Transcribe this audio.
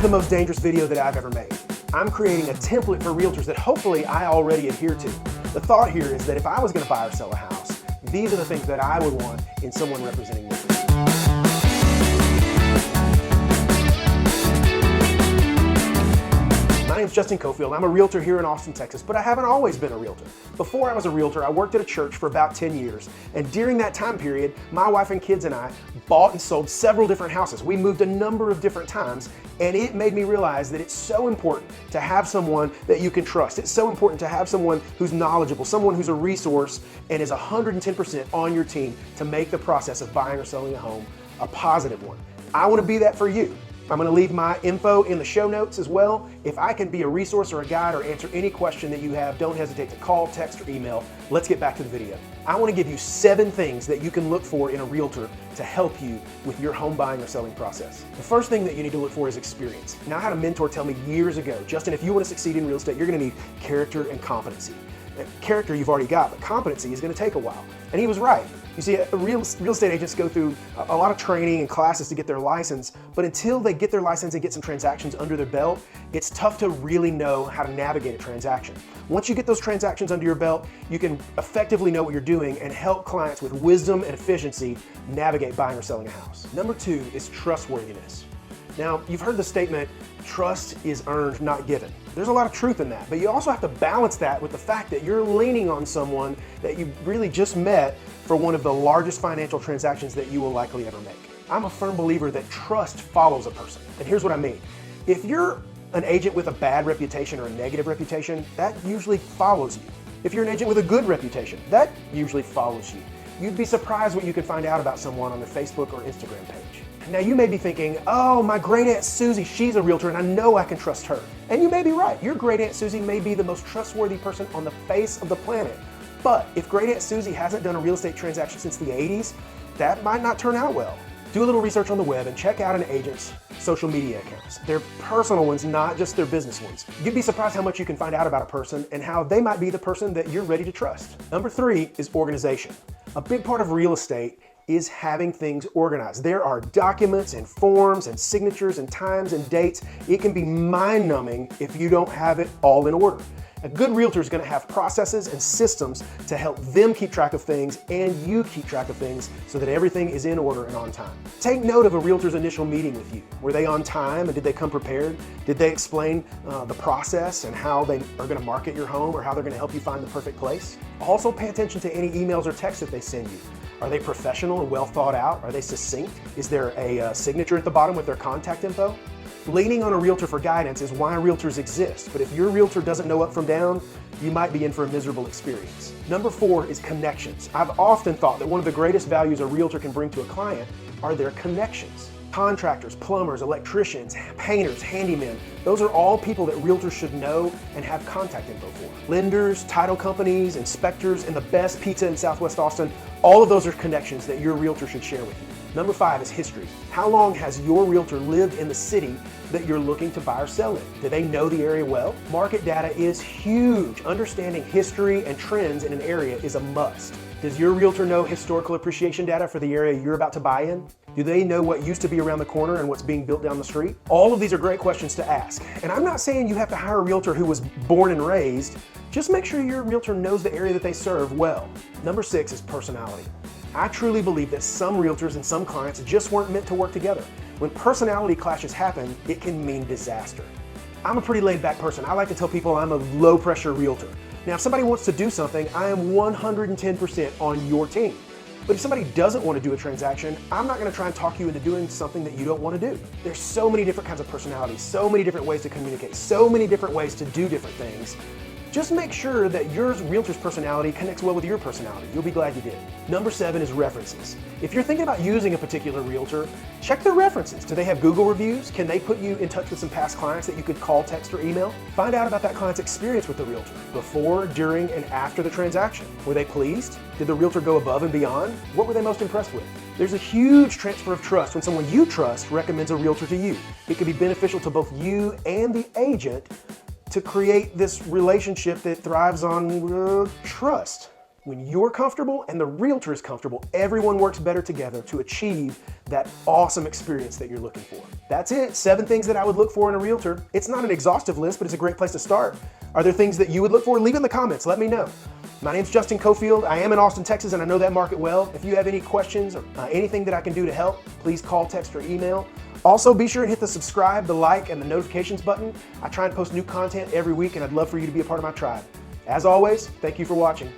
the most dangerous video that I've ever made. I'm creating a template for realtors that hopefully I already adhere to. The thought here is that if I was going to buy or sell a house, these are the things that I would want in someone representing me. My name's Justin Cofield. I'm a realtor here in Austin, Texas, but I haven't always been a realtor. Before I was a realtor, I worked at a church for about 10 years, and during that time period, my wife and kids and I bought and sold several different houses. We moved a number of different times, and it made me realize that it's so important to have someone that you can trust. It's so important to have someone who's knowledgeable, someone who's a resource and is 110% on your team to make the process of buying or selling a home a positive one. I want to be that for you. I'm going to leave my info in the show notes as well. If I can be a resource or a guide or answer any question that you have, don't hesitate to call, text, or email. Let's get back to the video. I want to give you 7 things that you can look for in a realtor to help you with your home buying or selling process. The first thing that you need to look for is experience. Now, I had a mentor tell me years ago, Justin, if you want to succeed in real estate, you're going to need character and competency. Character you've already got, but competency is going to take a while. And he was right. You see, real estate agents go through a lot of training and classes to get their license, but until they get their license and get some transactions under their belt, it's tough to really know how to navigate a transaction. Once you get those transactions under your belt, you can effectively know what you're doing and help clients with wisdom and efficiency navigate buying or selling a house. Number 2 is trustworthiness. Now, you've heard the statement, trust is earned, not given. There's a lot of truth in that, but you also have to balance that with the fact that you're leaning on someone that you really just met for one of the largest financial transactions that you will likely ever make. I'm a firm believer that trust follows a person, and here's what I mean. If you're an agent with a bad reputation or a negative reputation, that usually follows you. If you're an agent with a good reputation, that usually follows you. You'd be surprised what you can find out about someone on their Facebook or Instagram page. Now you may be thinking, oh, my great Aunt Susie, she's a realtor and I know I can trust her. And you may be right. Your great Aunt Susie may be the most trustworthy person on the face of the planet. But if great Aunt Susie hasn't done a real estate transaction since the 80s, that might not turn out well. Do a little research on the web and check out an agent's social media accounts. Their personal ones, not just their business ones. You'd be surprised how much you can find out about a person and how they might be the person that you're ready to trust. Number 3 is organization. A big part of real estate is having things organized. There are documents and forms and signatures and times and dates. It can be mind-numbing if you don't have it all in order. A good realtor is going to have processes and systems to help them keep track of things and you keep track of things so that everything is in order and on time. Take note of a realtor's initial meeting with you. Were they on time and did they come prepared? Did they explain the process and how they are going to market your home or how they're going to help you find the perfect place? Also pay attention to any emails or texts that they send you. Are they professional and well thought out? Are they succinct? Is there a signature at the bottom with their contact info? Leaning on a realtor for guidance is why realtors exist, but if your realtor doesn't know up from down, you might be in for a miserable experience. Number 4 is connections. I've often thought that one of the greatest values a realtor can bring to a client are their connections. Contractors, plumbers, electricians, painters, handymen, those are all people that realtors should know and have contact info for. Lenders, title companies, inspectors, and the best pizza in Southwest Austin, all of those are connections that your realtor should share with you. Number 5 is history. How long has your realtor lived in the city that you're looking to buy or sell in? Do they know the area well? Market data is huge. Understanding history and trends in an area is a must. Does your realtor know historical appreciation data for the area you're about to buy in? Do they know what used to be around the corner and what's being built down the street? All of these are great questions to ask. And I'm not saying you have to hire a realtor who was born and raised. Just make sure your realtor knows the area that they serve well. Number 6 is personality. I truly believe that some realtors and some clients just weren't meant to work together. When personality clashes happen, it can mean disaster. I'm a pretty laid back person. I like to tell people I'm a low pressure realtor. Now, if somebody wants to do something, I am 110% on your team. But if somebody doesn't want to do a transaction, I'm not going to try and talk you into doing something that you don't want to do. There's so many different kinds of personalities, so many different ways to communicate, so many different ways to do different things. Just make sure that your realtor's personality connects well with your personality. You'll be glad you did. Number 7 is references. If you're thinking about using a particular realtor, check their references. Do they have Google reviews? Can they put you in touch with some past clients that you could call, text, or email? Find out about that client's experience with the realtor before, during, and after the transaction. Were they pleased? Did the realtor go above and beyond? What were they most impressed with? There's a huge transfer of trust when someone you trust recommends a realtor to you. It can be beneficial to both you and the agent to create this relationship that thrives on trust. When you're comfortable and the realtor is comfortable, everyone works better together to achieve that awesome experience that you're looking for. That's it, 7 things that I would look for in a realtor. It's not an exhaustive list, but it's a great place to start. Are there things that you would look for? Leave in the comments, let me know. My name's Justin Cofield. I am in Austin, Texas, and I know that market well. If you have any questions or anything that I can do to help, please call, text, or email. Also, be sure to hit the subscribe, the like, and the notifications button. I try and post new content every week, and I'd love for you to be a part of my tribe. As always, thank you for watching.